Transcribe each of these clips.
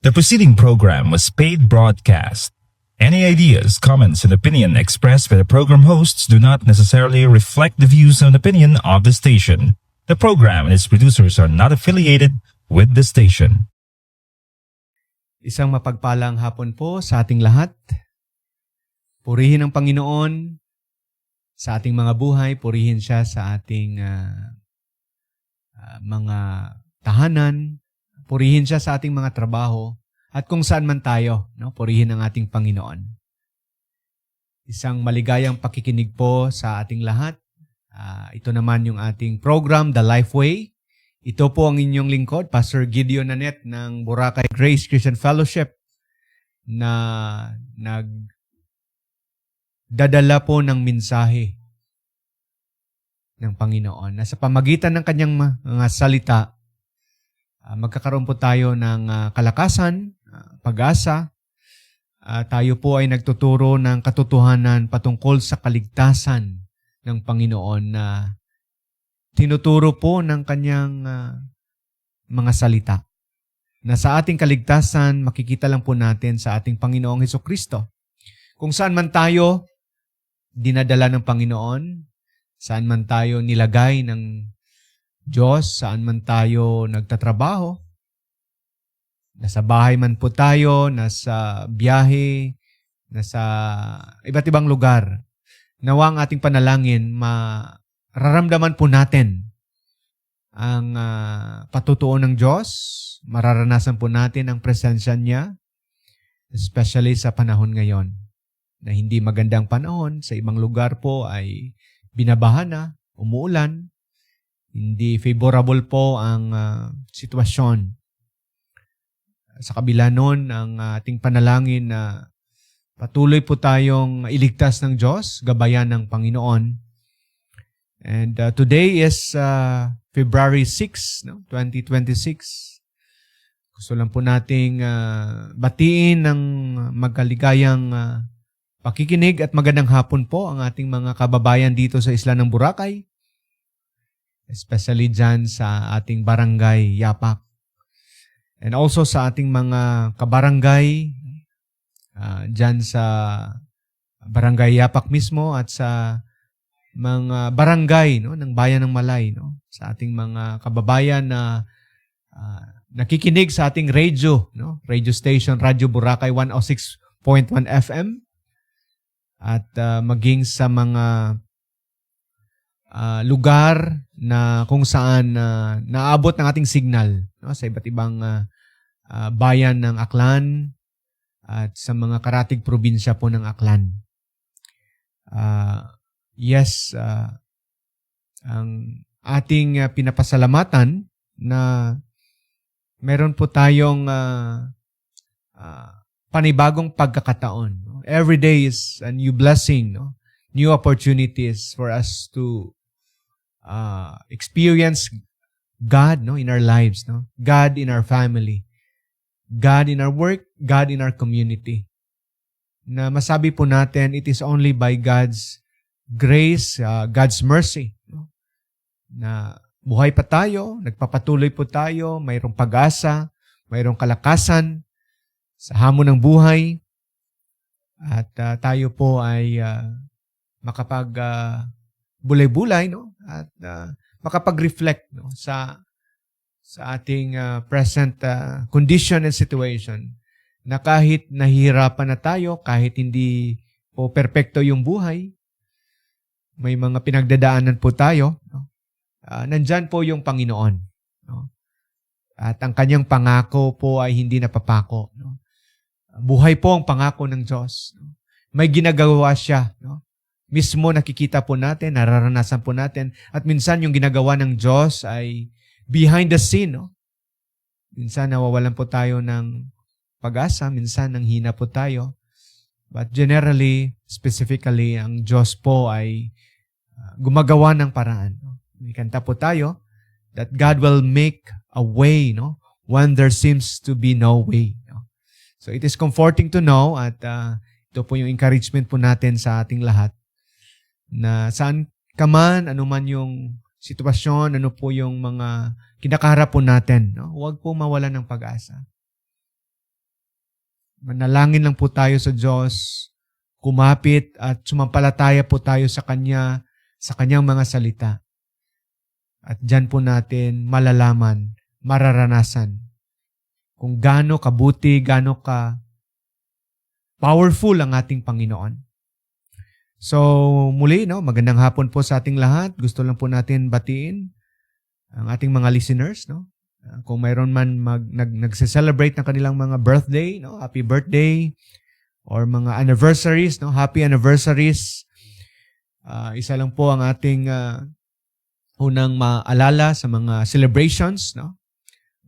The preceding program was paid broadcast. Any ideas, comments, and opinion expressed by the program hosts do not necessarily reflect the views and opinion of the station. The program and its producers are not affiliated with the station. Isang mapagpalang hapon po sa ating lahat. Purihin ang Panginoon sa ating mga buhay. Purihin siya sa ating mga tahanan. Purihin siya sa ating mga trabaho. At kung saan man tayo, purihin ang ating Panginoon. Isang maligayang pakikinig po sa ating lahat. Ito naman yung ating program, The Lifeway. Ito po ang inyong lingkod, Pastor Gideon Nanet ng Boracay Grace Christian Fellowship na nagdadala po ng mensahe ng Panginoon. Na sa pamagitan ng kanyang mga salita, magkakaroon po tayo ng kalakasan, pag-asa. Tayo po ay nagtuturo ng katotohanan patungkol sa kaligtasan ng Panginoon na tinuturo po ng kanyang mga salita. Na sa ating kaligtasan, makikita lang po natin sa ating Panginoong Hesukristo. Kung saan man tayo dinadala ng Panginoon, saan man tayo nilagay ng Diyos, saan man tayo nagtatrabaho, nasa bahay man po tayo, nasa biyahe, nasa iba't ibang lugar, nawa ang ating panalangin, mararamdaman po natin ang patutuo ng Diyos, mararanasan po natin ang presensya niya, especially sa panahon ngayon, na hindi magandang panahon, sa ibang lugar po ay binabaha na, umuulan, hindi favorable po ang sitwasyon. Sa kabila nun, ang ating panalangin na patuloy po tayong iligtas ng Diyos, gabayan ng Panginoon. And today is February 6, 2026. Gusto lang po nating batiin ng magkaligayang pakikinig at magandang hapon po ang ating mga kababayan dito sa isla ng Boracay. Especially dyan sa ating barangay Yapak. And also sa ating mga kabarangay dyan sa barangay Yapak mismo at sa mga barangay ng Bayan ng Malay. Sa ating mga kababayan na nakikinig sa ating radio, radio station, Radio Boracay 106.1 FM. At maging sa mga lugar na kung saan naabot ng ating signal sa iba't ibang bayan ng Aklan at sa mga karatig probinsya po ng Aklan. Ang ating pinapasalamatan na meron po tayong panibagong pagkakataon. Every day is a new blessing, new opportunities for us to experience God in our lives, God in our family, God in our work, God in our community. Na masabi po natin, it is only by God's grace, God's mercy, na buhay pa tayo, nagpapatuloy po tayo, mayroong pag-asa, mayroong kalakasan sa hamon ng buhay, at tayo po ay makapag-bulay-bulay, at makapag-reflect sa ating present condition and situation, na kahit nahihirapan na tayo, kahit hindi po perpekto yung buhay, may mga pinagdadaanan po tayo, nandyan po yung Panginoon. At ang kanyang pangako po ay hindi napapako. Buhay po ang pangako ng Diyos. May ginagawa siya. Mismo nakikita po natin, nararanasan po natin, at minsan yung ginagawa ng Diyos ay behind the scene. Minsan nawawalan po tayo ng pag-asa, minsan nanghina po tayo. But generally, specifically, ang Diyos po ay gumagawa ng paraan. May kanta po tayo that God will make a way when there seems to be no way. So it is comforting to know, at ito po yung encouragement po natin sa ating lahat, na saan ka man, ano man yung sitwasyon, ano po yung mga kinakaharap po natin, huwag po mawalan ng pag-asa. Manalangin lang po tayo sa Diyos, kumapit at sumampalataya po tayo sa Kanya, sa Kanyang mga salita. At dyan po natin malalaman, mararanasan kung gaano kabuti, gaano ka powerful ang ating Panginoon. So muli, magandang hapon po sa ating lahat. Gusto lang po natin batiin ang ating mga listeners. Kung mayroon man nagse-celebrate ng kanilang mga birthday, happy birthday, or mga anniversaries, happy anniversaries. Isa lang po ang ating unang maalala sa mga celebrations,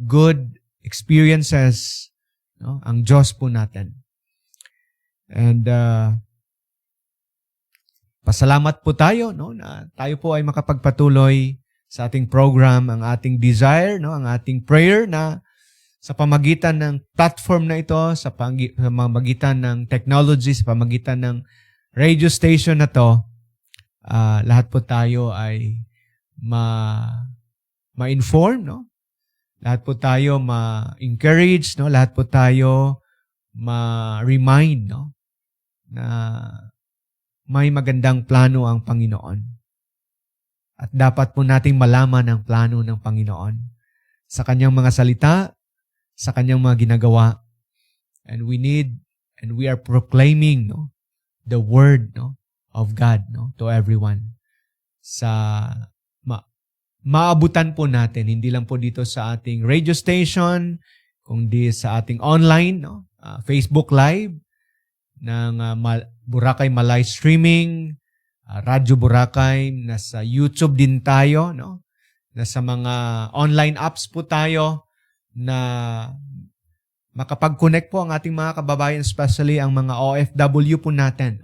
good experiences, ang Diyos po natin. And pasalamat po tayo, na tayo po ay makapagpatuloy sa ating program, ang ating desire, ang ating prayer na sa pamagitan ng platform na ito, sa pamagitan ng technology, sa pamagitan ng radio station na to, lahat po tayo ay ma-inform, lahat po tayo ma-encourage, lahat po tayo ma-remind, na may magandang plano ang Panginoon. At dapat po nating malaman ang plano ng Panginoon sa Kanyang mga salita, sa Kanyang mga ginagawa. And we are proclaiming the Word of God to everyone. Maabutan po natin, hindi lang po dito sa ating radio station, kundi sa ating online, Facebook Live, ng Boracay Malay Streaming, Radyo Boracay, nasa YouTube din tayo, nasa mga online apps po tayo na makapag-connect po ang ating mga kababayan, especially ang mga OFW po natin.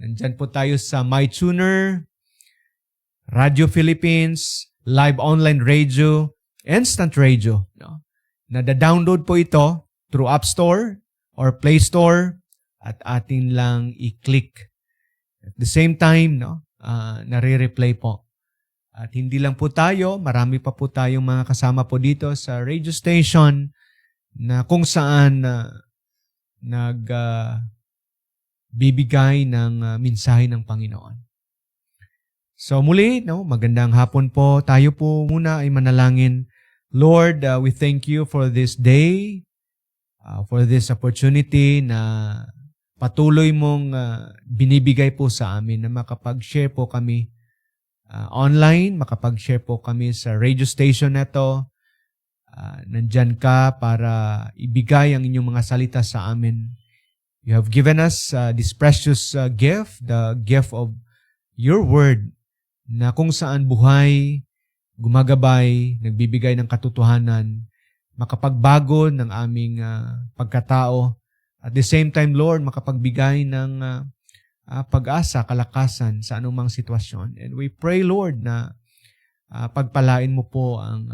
Nandyan po tayo sa MyTuner, Radio Philippines, Live Online Radio, Instant Radio. Nada-download po ito through App Store or Play Store at atin lang i-click. At the same time, nare-replay po. At hindi lang po tayo, marami pa po tayong mga kasama po dito sa radio station na kung saan nagbibigay ng mensahe ng Panginoon. So muli, magandang hapon po. Tayo po muna ay manalangin. Lord, we thank you for this day, for this opportunity na patuloy mong binibigay po sa amin na makapag-share po kami online, makapag-share po kami sa radio station na ito. Nandyan ka para ibigay ang inyong mga salita sa amin. You have given us this precious gift, the gift of your word, na kung saan buhay, gumagabay, nagbibigay ng katotohanan, makapagbago ng aming pagkatao. At the same time, Lord, makapagbigay ng pag-asa, kalakasan sa anumang sitwasyon. And we pray, Lord, na pagpalain mo po ang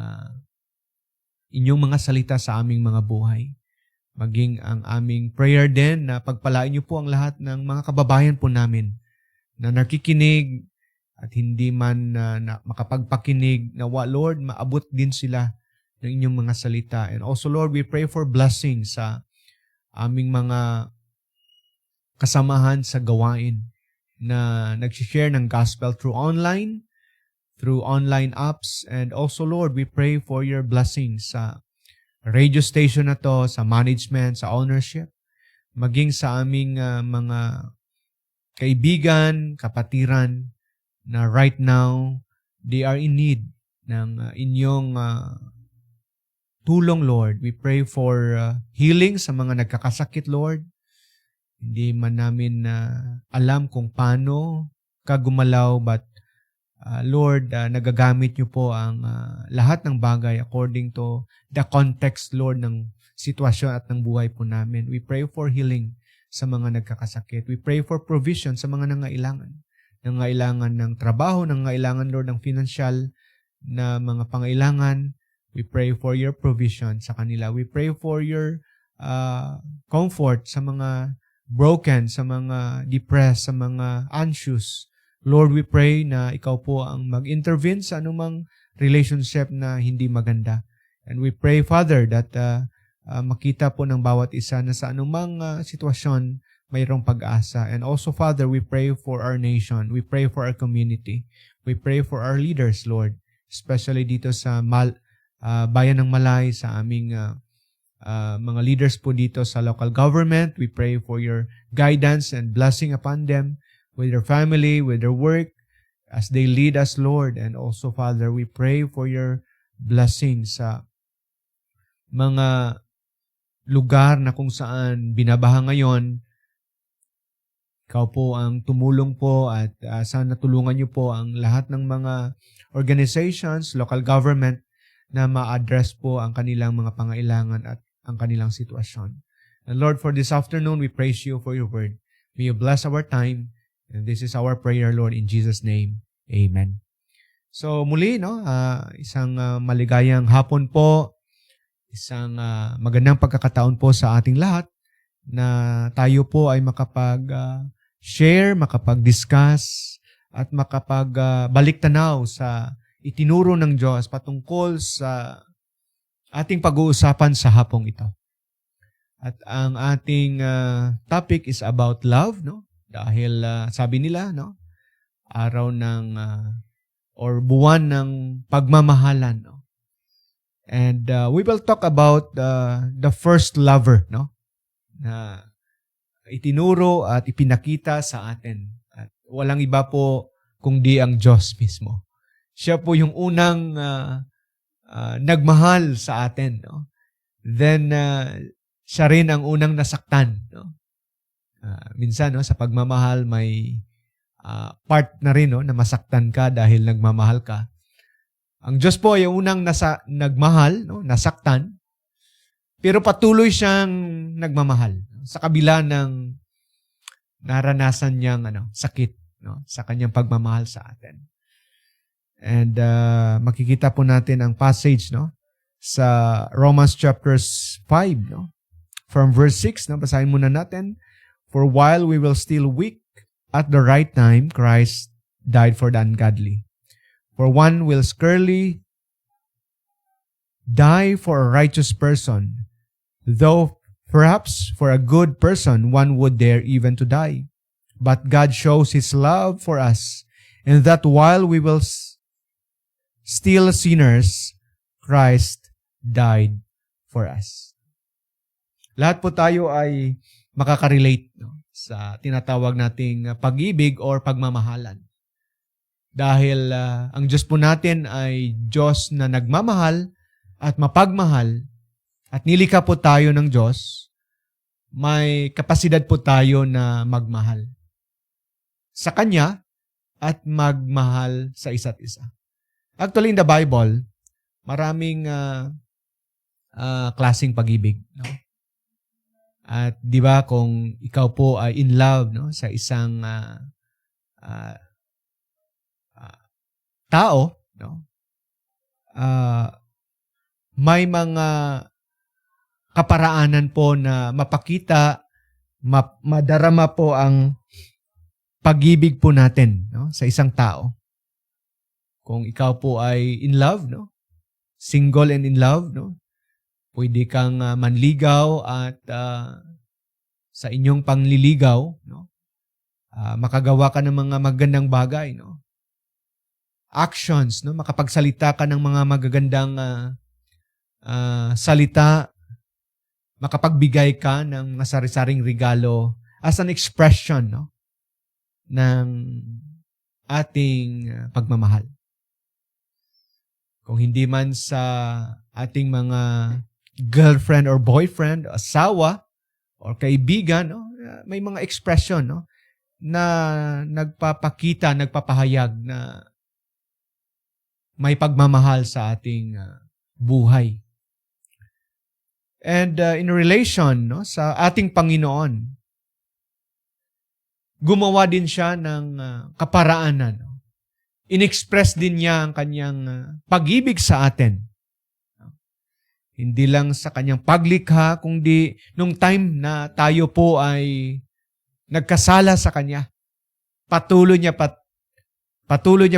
inyong mga salita sa aming mga buhay. Maging ang aming prayer din na pagpalain niyo po ang lahat ng mga kababayan po namin na nakikinig at hindi man makapagpakinig, nawa, Lord, maabot din sila ng inyong mga salita. And also, Lord, we pray for blessing sa aming mga kasamahan sa gawain na nag-share ng gospel through online apps. And also, Lord, we pray for your blessings sa radio station na to, sa management, sa ownership, maging sa aming mga kaibigan, kapatiran, na right now, they are in need ng inyong tulong, Lord. We pray for healing sa mga nagkakasakit, Lord. Hindi man namin alam kung paano ka gumalaw, but Lord, nagagamit niyo po ang lahat ng bagay according to the context, Lord, ng sitwasyon at ng buhay po namin. We pray for healing sa mga nagkakasakit. We pray for provision sa mga nangailangan ng trabaho, nangailangan, Lord, ng financial na mga pangailangan. We pray for your provision sa kanila. We pray for your comfort sa mga broken, sa mga depressed, sa mga anxious. Lord, we pray na ikaw po ang mag-intervene sa anumang relationship na hindi maganda. And we pray, Father, that makita po ng bawat isa na sa anumang sitwasyon mayroong pag-asa. And also, Father, we pray for our nation. We pray for our community. We pray for our leaders, Lord, especially dito sa bayan ng Malay, sa aming mga leaders po dito sa local government. We pray for your guidance and blessing upon them with their family, with their work, as they lead us, Lord. And also, Father, we pray for your blessing sa mga lugar na kung saan binabaha ngayon. Ikaw po ang tumulong po at sana tulungan niyo po ang lahat ng mga organizations, local government na ma-address po ang kanilang mga pangailangan at ang kanilang sitwasyon. And Lord, for this afternoon, we praise you for your word. May you bless our time. And this is our prayer, Lord, in Jesus' name. Amen. So muli, isang maligayang hapon po, isang magandang pagkakataon po sa ating lahat na tayo po ay makapag-share, makapag-discuss, at makapag-balik-tanaw sa itinuro ng Diyos patungkol sa ating pag-uusapan sa hapong ito. At ang ating topic is about love, no? Dahil sabi nila, no? Araw ng or buwan ng pagmamahalan, no? And we will talk about the first lover, no? Na itinuro at ipinakita sa atin. At walang iba po kundi ang Diyos mismo. Siya po yung unang nagmahal sa atin, no? Then siya rin ang unang nasaktan, no? Minsan, no, sa pagmamahal may part na rin, no, na masaktan ka dahil nagmamahal ka. Ang Diyos po ay unang nagmahal, no, nasaktan, pero patuloy siyang nagmamahal sa kabila ng naranasan niyang sakit, no, sa kanyang pagmamahal sa atin. And makikita po natin ang passage, no, sa Romans chapters 5, no, from verse 6, no, basahin muna natin. For while we were still weak, at the right time, Christ died for the ungodly. For one will scarcely die for a righteous person, though perhaps for a good person one would dare even to die. But God shows His love for us, in that while we were still sinners, Christ died for us. Lahat po tayo ay makaka-relate, no, sa tinatawag nating pag-ibig or pagmamahalan. Dahil ang Diyos po natin ay Diyos na nagmamahal at mapagmahal at nilikha po tayo ng Diyos, may kapasidad po tayo na magmahal sa Kanya at magmahal sa isa't isa. Actually, in the Bible, maraming klaseng pag-ibig, no? At di ba kung ikaw po ay in love, no, sa isang tao, no, may mga kaparaanan po na mapakita, madarama po ang pag-ibig po natin, no, sa isang tao. Kung ikaw po ay in love, no, single and in love, no, pwede kang manligaw at sa inyong pangliligaw, no, makagawa ka ng mga magandang bagay, no. Actions, no, makapagsalita ka ng mga magagandang salita, makapagbigay ka ng sari-saring regalo as an expression, no, ng ating pagmamahal. Kung hindi man sa ating mga girlfriend or boyfriend, asawa, or kaibigan, no, may mga expression, no, na nagpapakita, nagpapahayag na may pagmamahal sa ating buhay. And in relation, no, sa ating Panginoon, gumawa din siya ng kaparaanan. No? In-express din niya ang kanyang pag-ibig sa atin. Hindi lang sa kanyang paglikha, kundi nung time na tayo po ay nagkasala sa kanya. Patuloy niya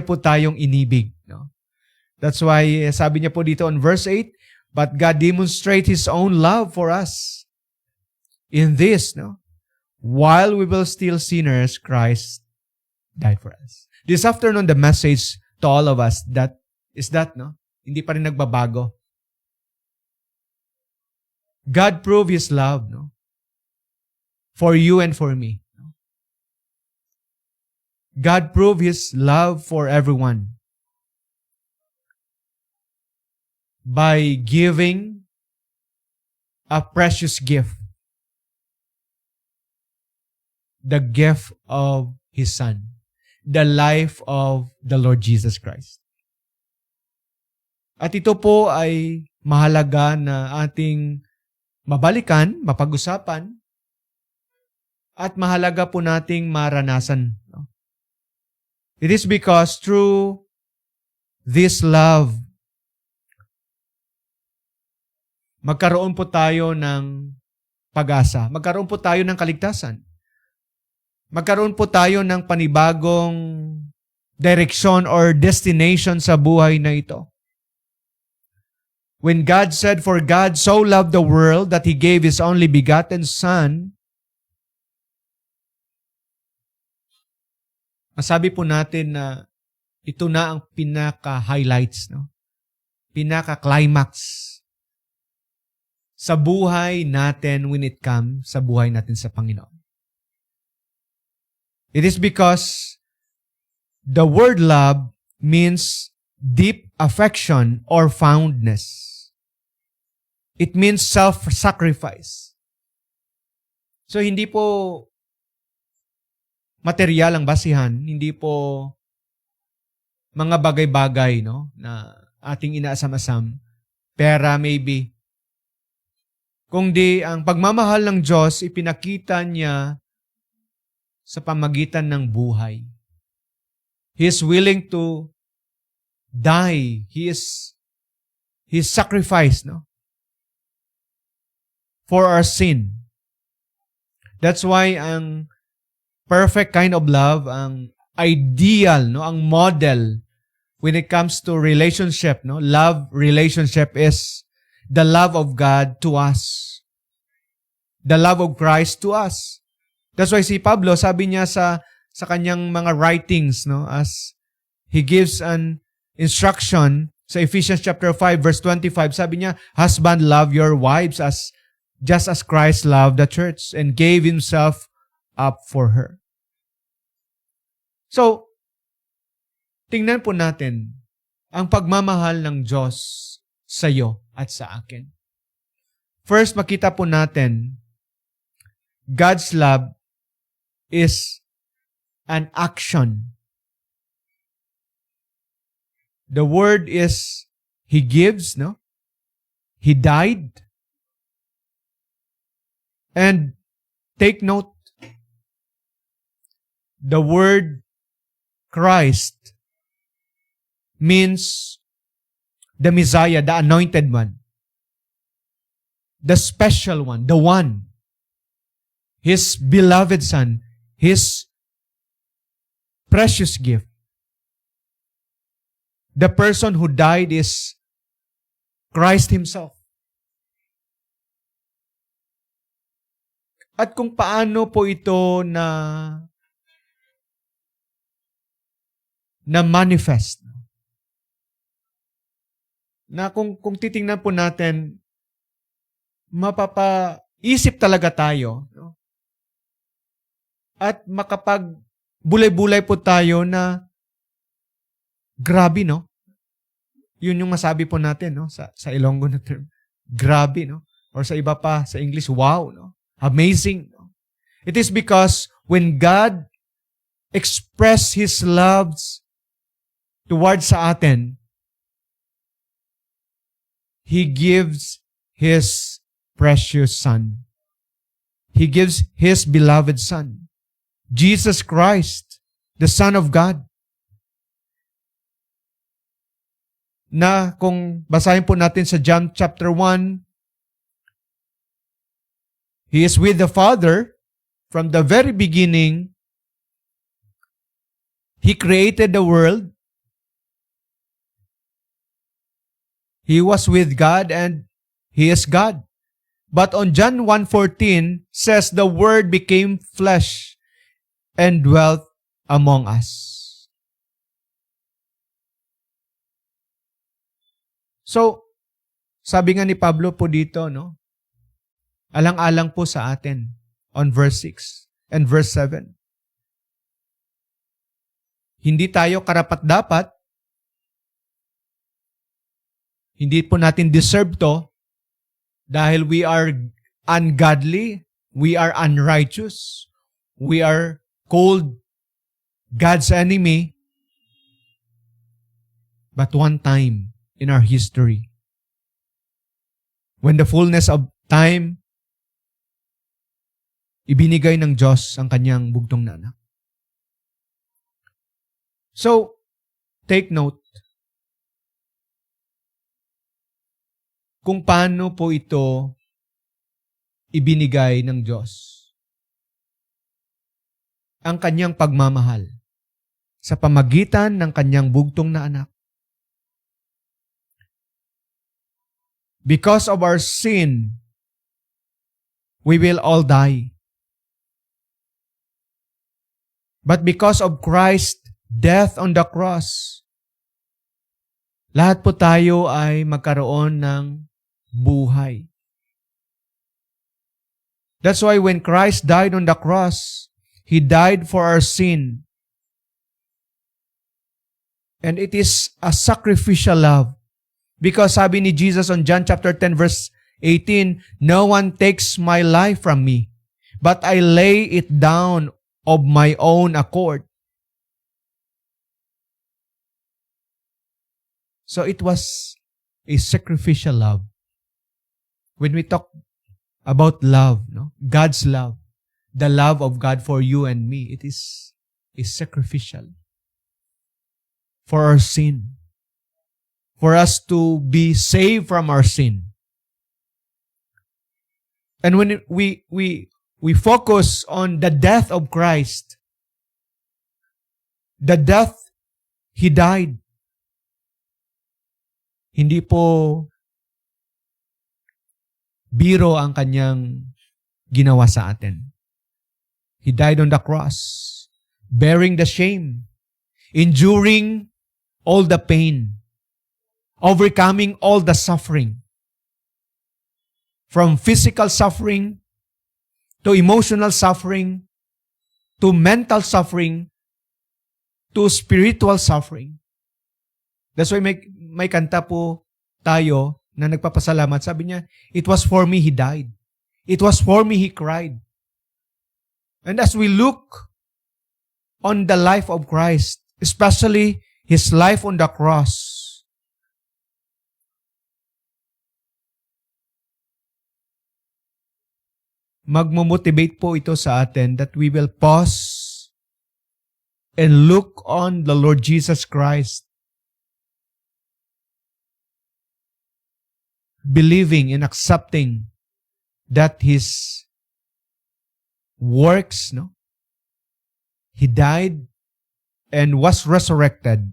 po tayong inibig. No? That's why sabi niya po dito on verse 8, But God demonstrates His own love for us in this, no? While we were still sinners, Christ died for us. This afternoon, the message to all of us is that, no? Hindi pa rin nagbabago. God proved His love, no? For you and for me. God proved His love for everyone by giving a precious gift. The gift of His Son. The life of the Lord Jesus Christ. At ito po ay mahalaga na ating mabalikan, mapag-usapan, at mahalaga po nating maranasan. It is because through this love, magkaroon po tayo ng pag-asa. Magkaroon po tayo ng kaligtasan. Magkaroon po tayo ng panibagong direksyon or destination sa buhay na ito. When God said, "For God so loved the world that He gave His only begotten Son," masabi po natin na ito na ang pinaka-highlights, no? Pinaka-climax sa buhay natin when it comes sa buhay natin sa Panginoon. It is because the word love means deep affection or fondness. It means self-sacrifice. So hindi po material ang basihan, hindi po mga bagay-bagay, no, na ating inaasam-asam, pera maybe. Kundi ang pagmamahal ng Diyos, ipinakita niya sa pamagitan ng buhay. He is willing to die. He sacrificed, no, for our sin. That's why ang perfect kind of love, ang ideal, no, ang model when it comes to relationship, no, love relationship is the love of God to us. The love of Christ to us. That's why si Pablo, sabi niya sa kanyang mga writings, no, as he gives an instruction sa Ephesians chapter 5 verse 25, sabi niya, "Husband, love your wives just as Christ loved the church and gave Himself up for her." So, tingnan po natin ang pagmamahal ng Diyos sa iyo at sa akin. First, makita po natin God's love is an action. The word is He gives, no? He died. And take note, the word Christ means the Messiah, the anointed one, the special one, the one, His beloved Son, His precious gift. The person who died is Christ Himself. At kung paano po ito na manifest. Na kung titingnan po natin, mapapaisip talaga tayo, no? At makapag-bulay-bulay po tayo na grabe, no? Yun yung masabi po natin, no? Sa Ilonggo na term. Grabe, no? Or sa iba pa, sa English, wow, no? Amazing, no? It is because when God expressed His love towards sa atin, He gives His precious Son. He gives His beloved Son. Jesus Christ, the Son of God. Na kung basahin po natin sa John chapter 1, He is with the Father from the very beginning. He created the world. He was with God and He is God. But on John 1:14 says, the Word became flesh and dwelt among us. So, sabi nga ni Pablo po dito, no? Alang-alang po sa atin on verse 6 and verse 7. Hindi tayo karapat-dapat. Hindi po natin deserve to dahil we are ungodly, we are unrighteous, we are called God's enemy. But one time in our history, when the fullness of time, ibinigay ng Diyos ang kanyang bugtong na anak. So, take note kung paano po ito ibinigay ng Diyos. Ang kanyang pagmamahal sa pamagitan ng kanyang bugtong na anak. Because of our sin, we will all die. But because of Christ's death on the cross, lahat po tayo ay magkaroon ng buhay. That's why when Christ died on the cross, He died for our sin. And it is a sacrificial love. Because sabi ni Jesus on John chapter 10 verse 18, no one takes my life from me, but I lay it down of my own accord. So it was a sacrificial love. When we talk about love, no? God's love, the love of God for you and me, it is sacrificial. For our sin. For us to be saved from our sin. And when we focus on the death of Christ, the death He died, hindi po biro ang kanyang ginawa sa atin. He died on the cross, bearing the shame, enduring all the pain, overcoming all the suffering, from physical suffering to emotional suffering, to mental suffering, to spiritual suffering. That's why may kanta po tayo na nagpapasalamat. Sabi niya, it was for me He died. It was for me He cried. And as we look on the life of Christ, especially His life on the cross, magmo-motivate po ito sa atin that we will pause and look on the Lord Jesus Christ, believing and accepting that His works, no? He died and was resurrected,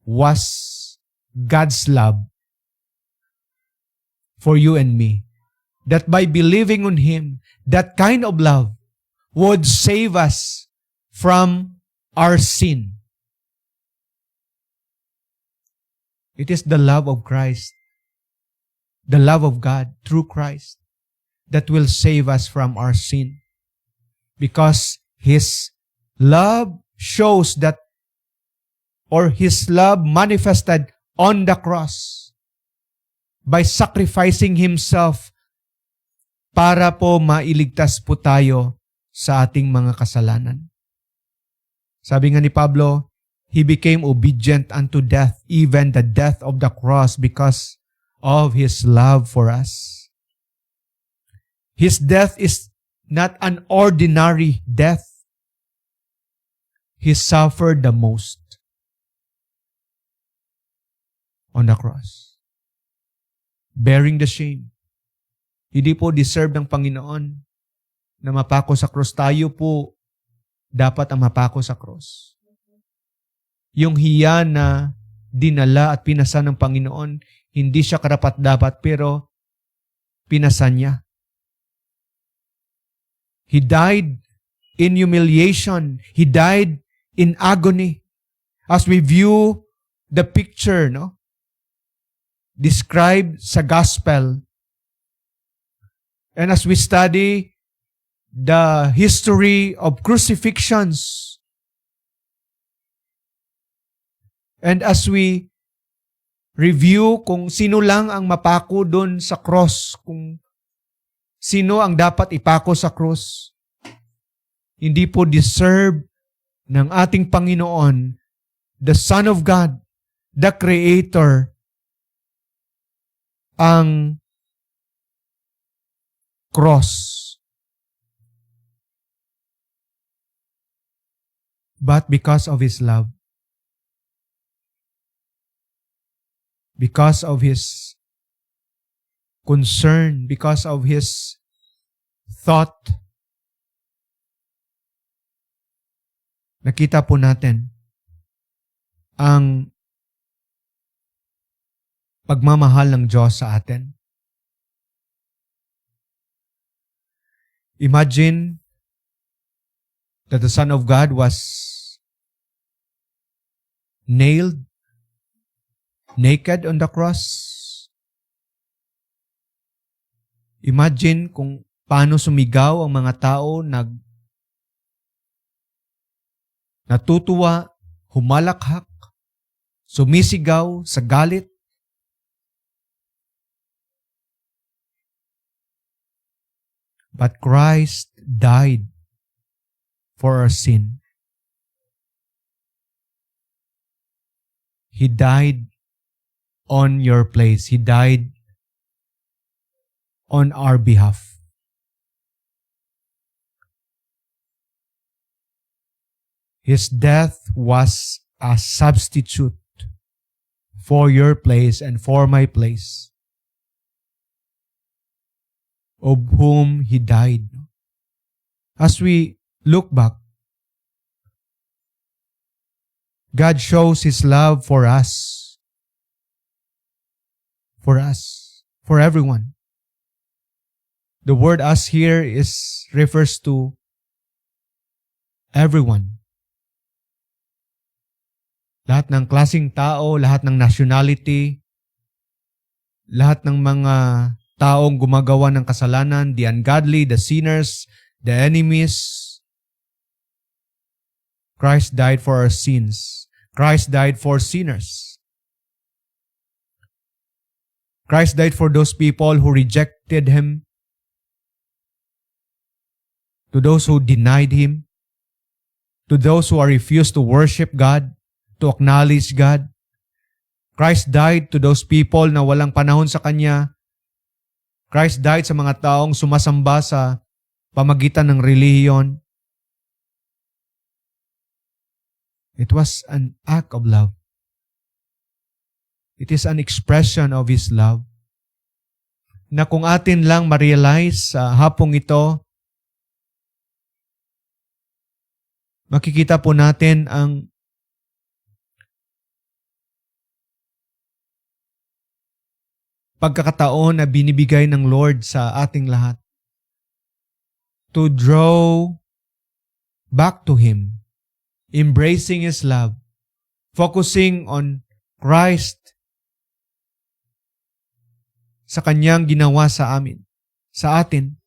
was God's love for you and me. That by believing on Him, that kind of love would save us from our sin. It is the love of Christ, the love of God through Christ, that will save us from our sin. Because His love shows that, or His love manifested on the cross by sacrificing Himself para po mailigtas po tayo sa ating mga kasalanan. Sabi nga ni Pablo, He became obedient unto death, even the death of the cross, because of His love for us. His death is not an ordinary death. He suffered the most on the cross, bearing the shame. Hindi po deserve ng Panginoon na mapako sa cross. Tayo po dapat ang mapako sa cross. Yung hiya na dinala at pinasa ng Panginoon, hindi siya karapat-dapat, pero pinasan niya. He died in humiliation. He died in agony. As we view the picture, described sa gospel, and as we study the history of crucifixions, and as we review kung sino lang ang mapako doon sa cross, kung sino ang dapat ipako sa cross, hindi po deserve ng ating Panginoon, the Son of God, the Creator, ang cross. But because of His love, because of His concern, because of His thought, nakita po natin ang pagmamahal ng Diyos sa atin. Imagine that the Son of God was nailed naked on the cross. Imagine kung paano sumigaw ang mga tao, natutuwa, humalakhak, sumisigaw sa galit. But Christ died for our sin. He died on your place. He died on our behalf. His death was a substitute for your place and for my place, of whom He died. As we look back, God shows His love for us. For us. For everyone. The word "us" here refers to everyone. Lahat ng klaseng tao, lahat ng nationality, lahat ng mga taong gumagawa ng kasalanan, the ungodly, the sinners, the enemies. Christ died for our sins. Christ died for sinners. Christ died for those people who rejected Him, to those who denied Him, to those who are refused to worship God, to acknowledge God. Christ died to those people na walang panahon sa Kanya. Christ died sa mga taong sumasamba sa pamagitan ng relihiyon. It was an act of love. It is an expression of His love na kung atin lang ma-realize sa hapong ito, makikita po natin ang pagkakataon na binibigay ng Lord sa ating lahat to draw back to Him, embracing His love, focusing on Christ sa Kanyang ginawa sa amin, sa atin.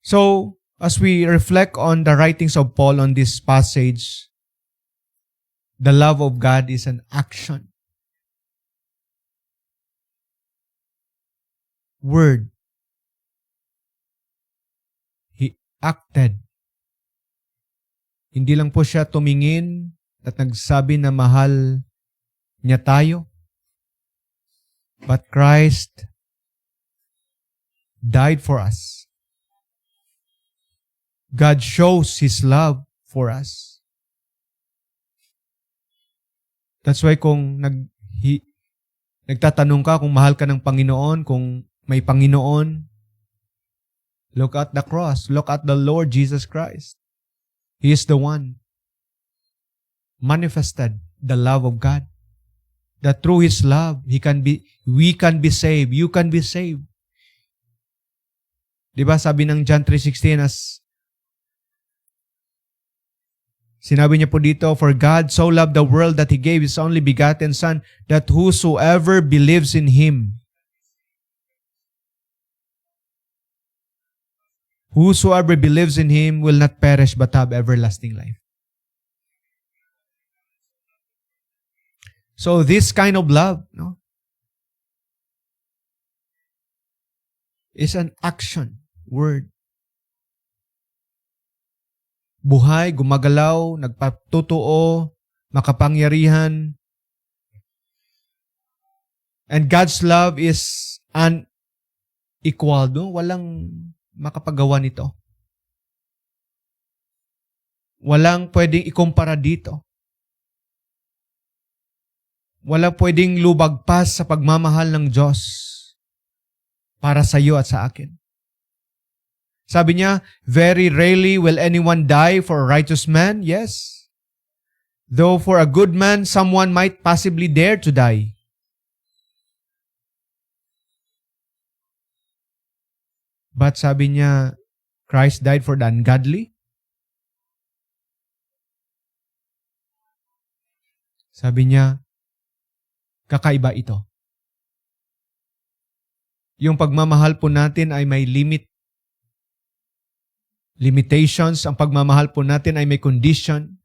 So, as we reflect on the writings of Paul on this passage, the love of God is an action. Word. He acted. Hindi lang po siya tumingin at nagsabi na mahal niya tayo. But Christ died for us. God shows His love for us. That's why kung nagtatanong ka kung mahal ka ng Panginoon, kung may Panginoon, look at the cross. Look at the Lord Jesus Christ. He is the one manifested the love of God. that through His love, we can be saved. You can be saved. Diba sabi ng John 3:16, as sinabi niya po dito, "For God so loved the world that He gave His only begotten Son, that whosoever believes in Him," whosoever believes in Him will not perish but have everlasting life. So this kind of love, no, is an action word. Buhay, gumagalaw, nagpatutuo, makapangyarihan. And God's love is unequal. No? Walang makapagawa nito. Walang pwedeng ikumpara dito. Walang pwedeng lubagpas sa pagmamahal ng Diyos para sa iyo at sa akin. Sabi niya, "Very rarely will anyone die for a righteous man." Yes. Though for a good man, someone might possibly dare to die. But sabi niya, Christ died for the ungodly. Sabi niya, kakaiba ito. Yung pagmamahal po natin ay may limitations. Ang pagmamahal po natin ay may condition.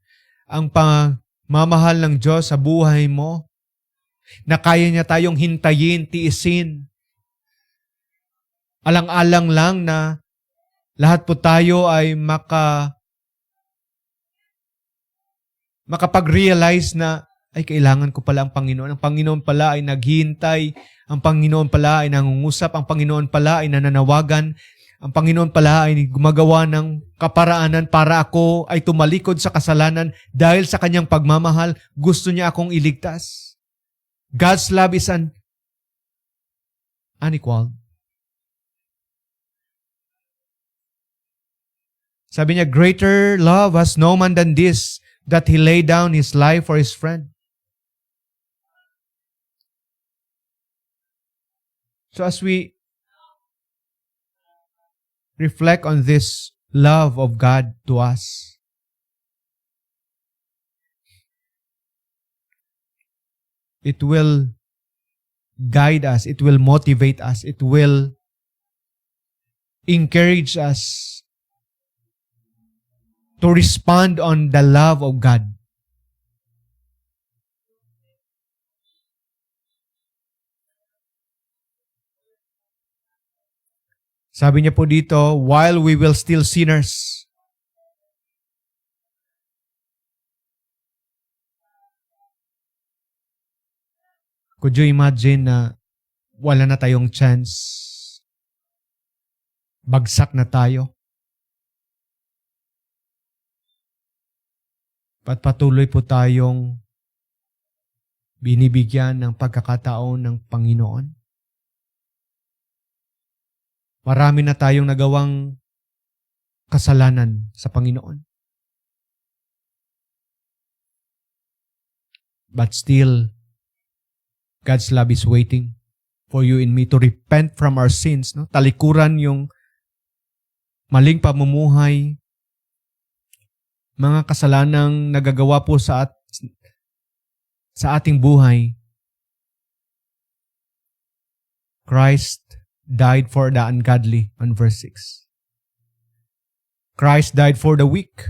Ang pagmamahal ng Diyos sa buhay mo, na kaya niya tayong hintayin, tiisin. Alang-alang lang na lahat po tayo ay makapag-realize na, ay, kailangan ko pala ang Panginoon. Ang Panginoon pala ay naghihintay. Ang Panginoon pala ay nangungusap. Ang Panginoon pala ay nananawagan. Ang Panginoon pala ay gumagawa ng kaparaanan para ako ay tumalikod sa kasalanan dahil sa kanyang pagmamahal. Gusto niya akong iligtas. God's love is unequal. Sabi niya, "Greater love has no man than this, that He laid down His life for His friend." So as we reflect on this love of God to us, it will guide us, it will motivate us, it will encourage us to respond on the love of God. Sabi niya po dito, while we will still sinners, could you imagine na wala na tayong chance? Bagsak na tayo. At patuloy po tayong binibigyan ng pagkakataon ng Panginoon. Marami na tayong nagawang kasalanan sa Panginoon. But still, God's love is waiting for you and me to repent from our sins. No? Talikuran yung maling pamumuhay, mga kasalanang nagagawa po sa ating buhay. Christ died for the ungodly on verse 6. Christ died for the weak.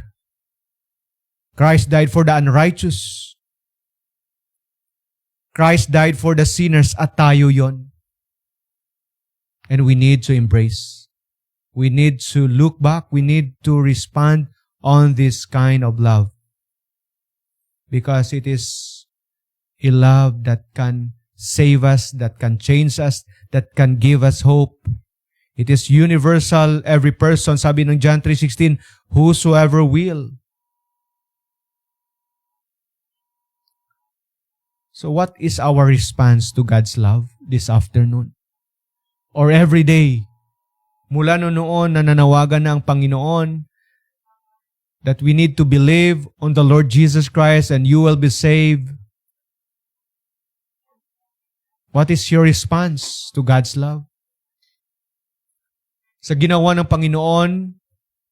Christ died for the unrighteous. Christ died for the sinners at tayo yon. And we need to embrace. We need to look back. We need to respond on this kind of love. Because it is a love that can save us, that can change us, that can give us hope. It is universal, every person. Sabi ng John 3:16, whosoever will. So what is our response to God's love this afternoon? Or every day? Mula noon na nanawagan na ang Panginoon that we need to believe on the Lord Jesus Christ and you will be saved. What is your response to God's love? Sa ginawa ng Panginoon,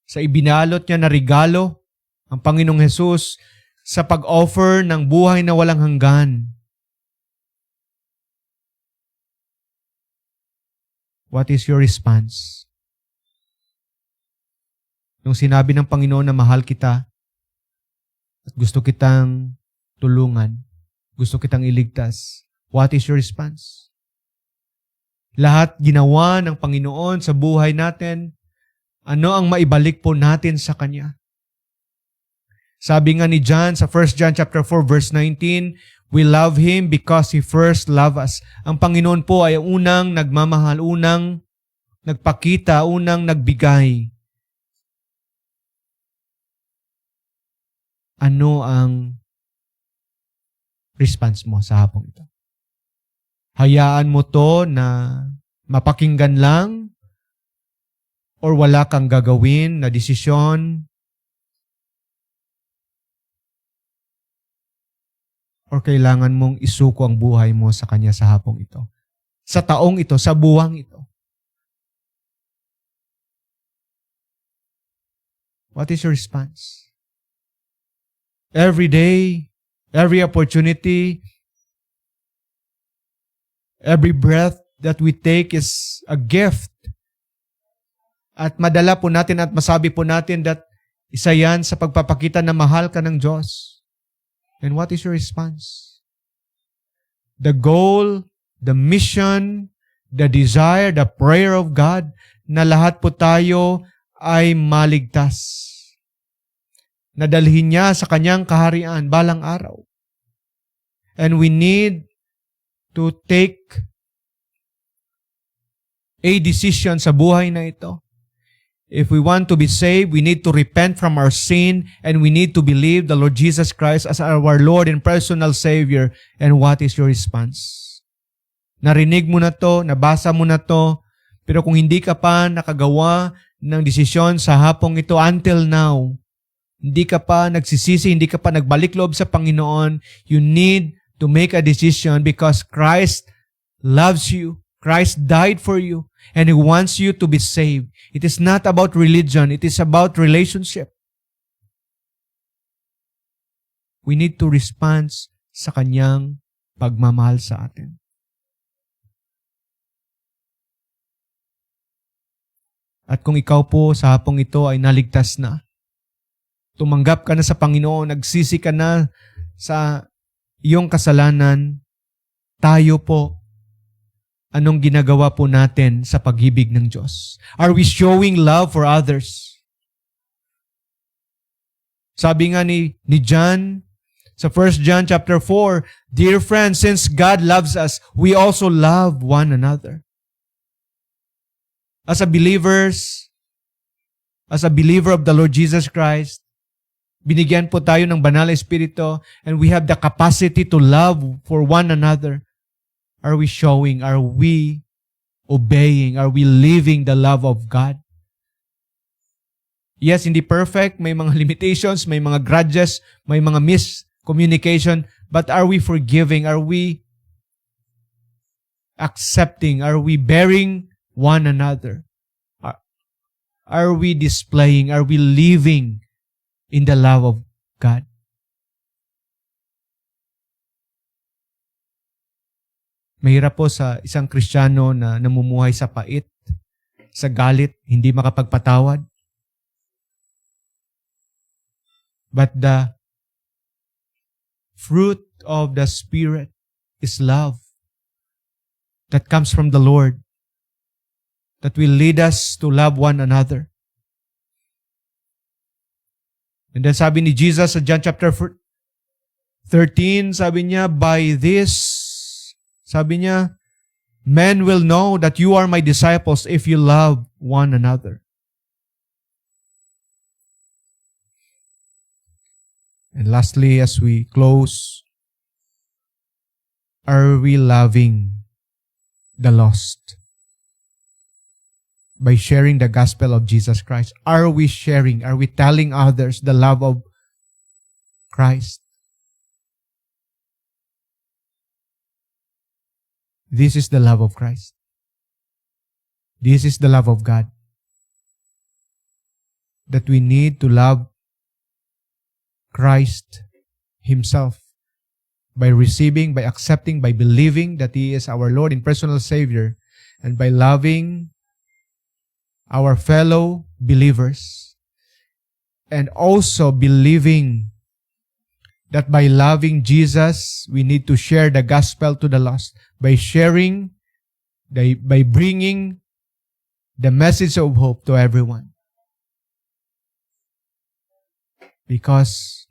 sa ibinalot niya na regalo, ang Panginoong Hesus, sa pag-offer ng buhay na walang hanggan. What is your response? Nung sinabi ng Panginoon na mahal kita at gusto kitang tulungan, gusto kitang iligtas, what is your response? Lahat ginawa ng Panginoon sa buhay natin, ano ang maibalik po natin sa Kanya? Sabi nga ni John sa 1 John chapter 4 verse 19, we love Him because He first loved us. Ang Panginoon po ay unang nagmamahal, unang nagpakita, unang nagbigay. Ano ang response mo sa hapong ito? Hayaan mo to na mapakinggan lang or wala kang gagawin na desisyon or kailangan mong isuko ang buhay mo sa Kanya sa hapong ito? Sa taong ito, sa buwang ito. What is your response? Every day, every opportunity, every breath that we take is a gift. At madala po natin at masabi po natin that isa yan sa pagpapakita na mahal ka ng Diyos. And what is your response? The goal, the mission, the desire, the prayer of God na lahat po tayo ay maligtas. Nadalhin niya sa Kanyang kaharian balang araw. And we need to take a decision sa buhay na ito. If we want to be saved, we need to repent from our sin and we need to believe the Lord Jesus Christ as our Lord and personal Savior. And what is your response? Narinig mo na to, nabasa mo na to, pero kung hindi ka pa nakagawa ng desisyon sa hapong ito until now, hindi ka pa nagsisisi, hindi ka pa nagbalik loob sa Panginoon, you need to make a decision because Christ loves you. Christ died for you and He wants you to be saved. It is not about religion. It is about relationship. We need to respond sa Kanyang pagmamahal sa atin. At kung ikaw po sa hapong ito ay naligtas na, tumanggap ka na sa Panginoon, nagsisi ka na sa iyong kasalanan, tayo po, anong ginagawa po natin sa pag-ibig ng Diyos? Are we showing love for others? Sabi nga ni John sa 1 John chapter 4, dear friends, since God loves us, we also love one another. As a believer of the Lord Jesus Christ, binigyan po tayo ng banal na Espiritu and we have the capacity to love for one another. Are we showing? Are we obeying? Are we living the love of God? Yes, hindi perfect. May mga limitations, may mga grudges, may mga miscommunication. But are we forgiving? Are we accepting? Are we bearing one another? Are we displaying? Are we living in the love of God? Mahirap po sa isang Kristiyano na namumuhay sa pait, sa galit, hindi makapagpatawad. But the fruit of the Spirit is love that comes from the Lord, that will lead us to love one another. And then sabi ni Jesus sa John chapter 13, sabi niya, by this, sabi niya, men will know that you are my disciples if you love one another. And lastly, as we close, are we loving the lost? By sharing the gospel of Jesus Christ, are we sharing, are we telling others the love of Christ? This is the love of Christ. This is the love of God. That we need to love Christ Himself by receiving, by accepting, by believing that He is our Lord and personal Savior, and by loving our fellow believers, and also believing that by loving Jesus, we need to share the gospel to the lost, by sharing, by bringing the message of hope to everyone. Because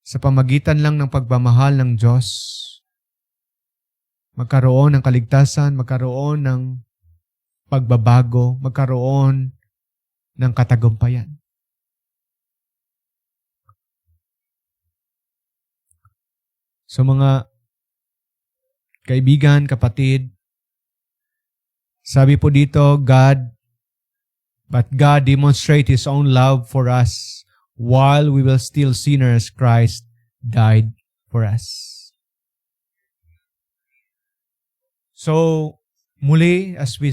sa pamagitan lang ng pagmamahal ng Diyos, magkaroon ng kaligtasan, magkaroon ng pagbabago, magkaroon ng katagumpayan. So mga kaibigan, kapatid, sabi po dito, but God demonstrates His own love for us while we were still sinners, Christ died for us. So, muli, as we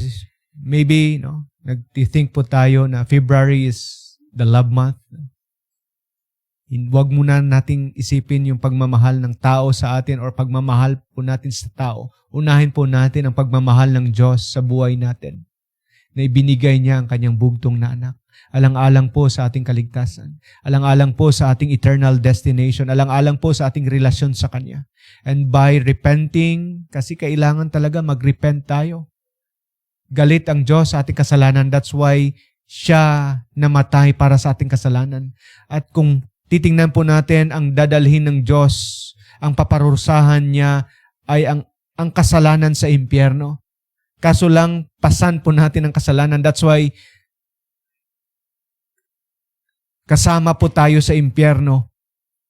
maybe, nag-think po tayo na February is the love month. Huwag muna nating isipin yung pagmamahal ng tao sa atin or pagmamahal po natin sa tao. Unahin po natin ang pagmamahal ng Diyos sa buhay natin na ibinigay niya ang kanyang bugtong na anak. Alang-alang po sa ating kaligtasan. Alang-alang po sa ating eternal destination. Alang-alang po sa ating relasyon sa Kanya. And by repenting, kasi kailangan talaga mag-repent tayo. Galit ang Diyos sa ating kasalanan. That's why Siya namatay para sa ating kasalanan. At kung titingnan po natin ang dadalhin ng Diyos, ang paparusahan niya ay ang kasalanan sa impyerno. Kaso lang, pasan po natin ang kasalanan. That's why kasama po tayo sa impyerno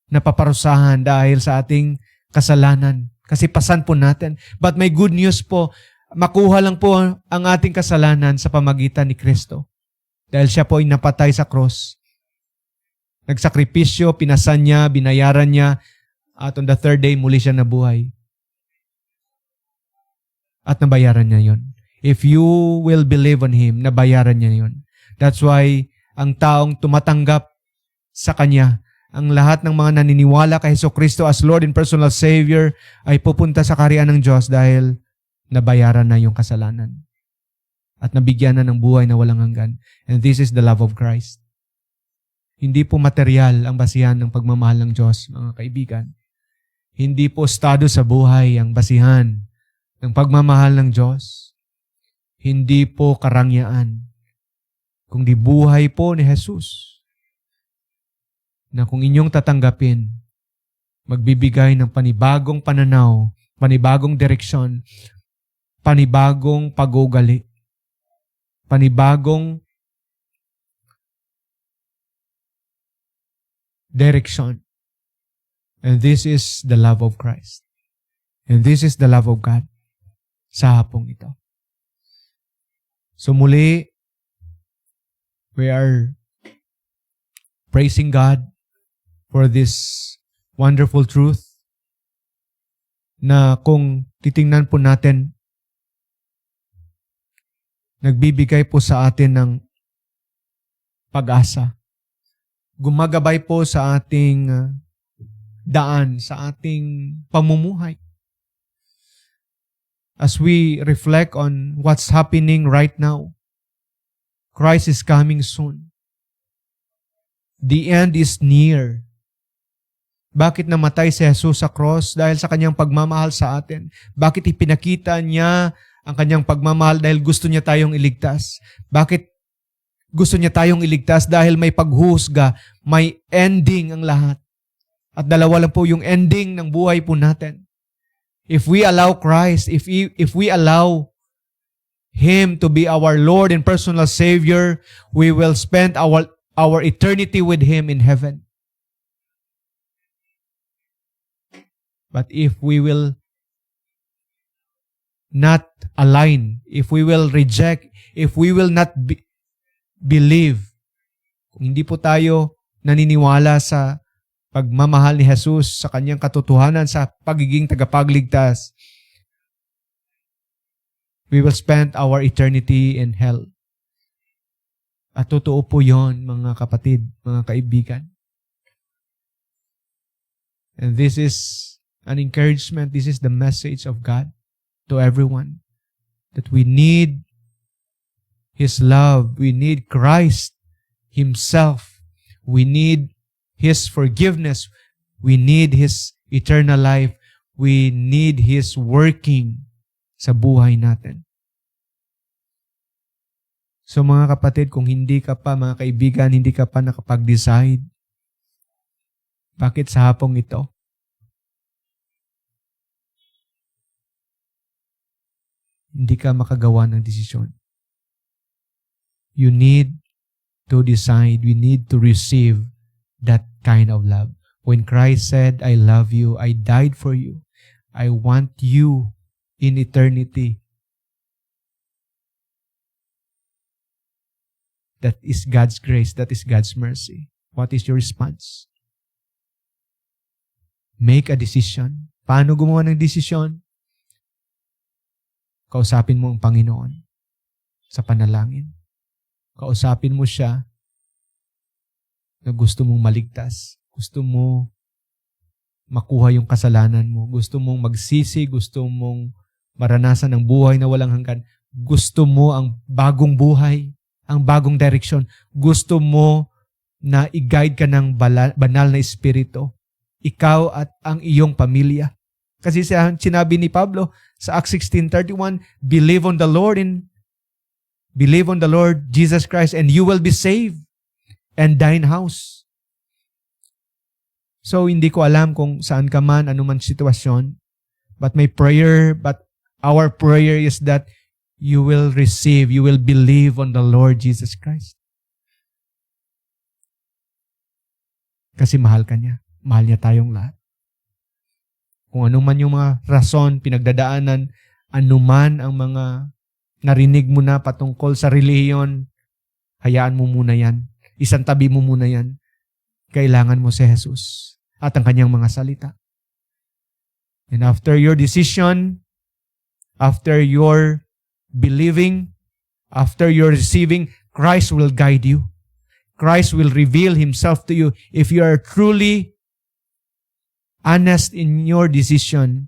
na paparusahan dahil sa ating kasalanan. Kasi pasan po natin. But may good news po, makuha lang po ang ating kasalanan sa pamagitan ni Kristo. Dahil Siya po ay napatay sa cross. Nagsakripisyo, pinasan niya, binayaran niya, at on the third day, muli siya nabuhay. At nabayaran niya yon. If you will believe on Him, nabayaran niya yon. That's why, ang taong tumatanggap sa Kanya, ang lahat ng mga naniniwala kay Jesucristo as Lord and personal Savior, ay pupunta sa kaharian ng Diyos dahil nabayaran na yung kasalanan. At nabigyan na ng buhay na walang hanggan. And this is the love of Christ. Hindi po material ang basihan ng pagmamahal ng Diyos, mga kaibigan. Hindi po estado sa buhay ang basihan ng pagmamahal ng Diyos. Hindi po karangyaan, kundi buhay po ni Jesus na kung inyong tatanggapin, magbibigay ng panibagong pananaw, panibagong direksyon, panibagong pag-ugali, panibagong direction. And this is the love of Christ. And this is the love of God sa hapong ito. So muli, we are praising God for this wonderful truth na kung titingnan po natin, nagbibigay po sa atin ng pag-asa. Gumagabay po sa ating daan, sa ating pamumuhay. As we reflect on what's happening right now, Christ is coming soon. The end is near. Bakit namatay si Jesus sa cross? Dahil sa kanyang pagmamahal sa atin. Bakit ipinakita niya ang kanyang pagmamahal? Dahil gusto niya tayong iligtas. Bakit gusto niya tayong iligtas? Dahil may paghuhusga, may ending ang lahat. At dalawa lang po yung ending ng buhay po natin. If we allow Christ, if we allow Him to be our Lord and personal Savior, we will spend our eternity with Him in heaven. But if we will not align, if we will reject, if we will not believe, kung hindi po tayo naniniwala sa pagmamahal ni Jesus, sa kanyang katotohanan, sa pagiging tagapagligtas, We will spend our eternity in hell. At totoo po yon, mga kapatid, mga kaibigan. And this is an encouragement. This is the message of God to everyone. That we need His love. We need Christ Himself. We need His forgiveness. We need His eternal life. We need His working sa buhay natin. So mga kapatid, kung hindi ka pa, mga kaibigan, hindi ka pa nakapag-decide, bakit sa hapong ito? Hindi ka makagawa ng desisyon. You need to decide. We need to receive that kind of love. When Christ said, I love you, I died for you, I want you in eternity. That is God's grace. That is God's mercy. What is your response? Make a decision. Paano gumawa ng desisyon? Kausapin mo ang Panginoon sa panalangin. Kausapin mo siya na gusto mong maligtas. Gusto mo makuha yung kasalanan mo. Gusto mong magsisi. Gusto mong maranasan ang buhay na walang hanggan. Gusto mo ang bagong buhay, ang bagong direksyon. Gusto mo na i-guide ka ng banal na espiritu. Ikaw at ang iyong pamilya. Kasi sinabi ni Pablo sa Acts 16:31, believe on the Lord Jesus Christ and you will be saved and thine house. So hindi ko alam kung saan ka man, anuman sitwasyon, but our prayer is that you will believe on the Lord Jesus Christ. Kasi mahal ka niya. Mahal niya tayong lahat. Kung anuman yung mga rason, pinagdadaanan, anuman ang mga narinig mo na patungkol sa relihiyon, hayaan mo muna yan. Isang tabi mo muna yan. Kailangan mo si Jesus at ang kanyang mga salita. And after your decision, after your believing, after your receiving, Christ will guide you. Christ will reveal Himself to you. If you are truly honest in your decision,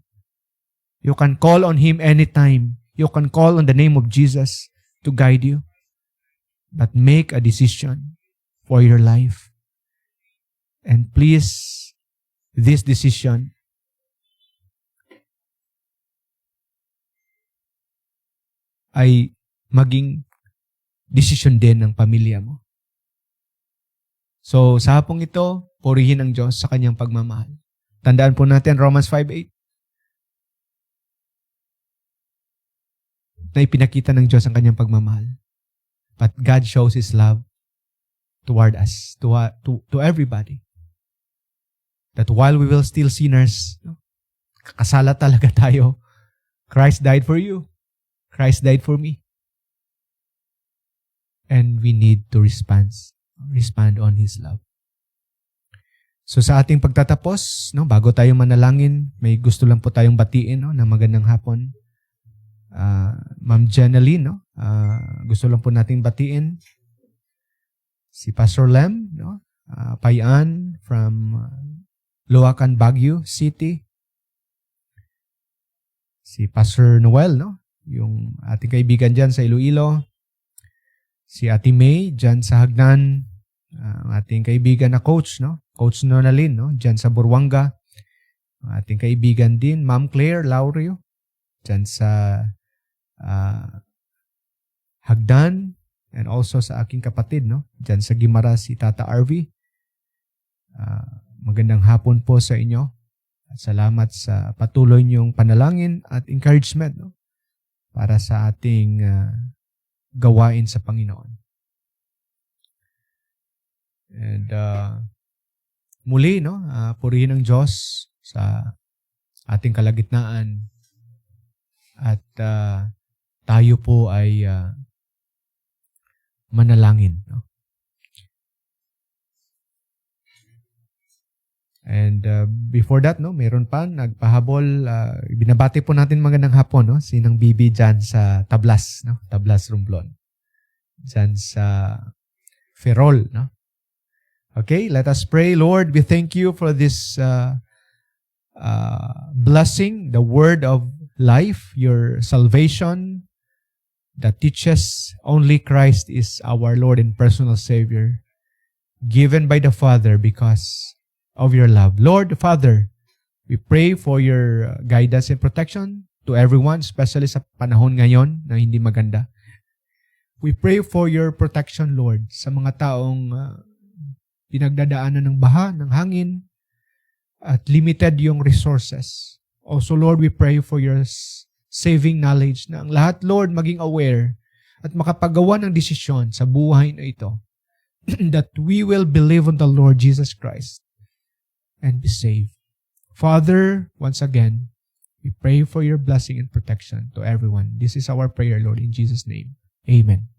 you can call on Him anytime. You can call on the name of Jesus to guide you. But make a decision for your life. And please, this decision ay maging decision din ng pamilya mo. So, sa hapong ito, purihin ang Diyos sa kanyang pagmamahal. Tandaan po natin Romans 5:8 na ipinakita ng Diyos ang kanyang pagmamahal. But God shows His love toward us, to everybody. That while we will still sinners, kakasala talaga tayo, Christ died for you. Christ died for me. And we need to respond on His love. So sa ating pagtatapos, bago tayo manalangin, may gusto lang po tayong batiin na magandang hapon. Ma'am Jenaline, gusto lang po nating batiin. Si Pastor Lem, Payan from Luacan, Baguio City. Si Pastor Noel, yung ating kaibigan dyan sa Iloilo. Si Ate May, dyan sa Hagdan. Ang ating kaibigan na coach, Coach Nonalyn, dyan sa Buruanga. Ang ating kaibigan din, Ma'am Claire Laurio, dyan sa Hagdan. And also sa aking kapatid, dyan sa Guimara, si Tata RV. Magandang hapon po sa inyo. At salamat sa patuloy niyong panalangin at encouragement para sa ating gawain sa Panginoon. And muli, purihin ang Diyos sa ating kalagitnaan at tayo po ay manalangin. And before that, no, meron pa nagpahabol. Binabati po natin magandang hapon, no, sinang Bibi dyan sa Tablas, no, Tablas Romblon. Dyan sa Ferrol, no. Okay, let us pray. Lord, we thank you for this blessing, the word of life, your salvation that teaches only Christ is our Lord and personal Savior, given by the Father because of your love. Lord, Father, we pray for your guidance and protection to everyone, especially sa panahon ngayon na hindi maganda. We pray for your protection, Lord, sa mga taong pinagdadaanan ng baha, ng hangin, at limited yung resources. Also, Lord, we pray for your saving knowledge na ang lahat, Lord, maging aware at makapagawa ng desisyon sa buhay na ito that we will believe on the Lord Jesus Christ and be saved. Father, once again, we pray for your blessing and protection to everyone. This is our prayer, Lord, in Jesus' name. Amen.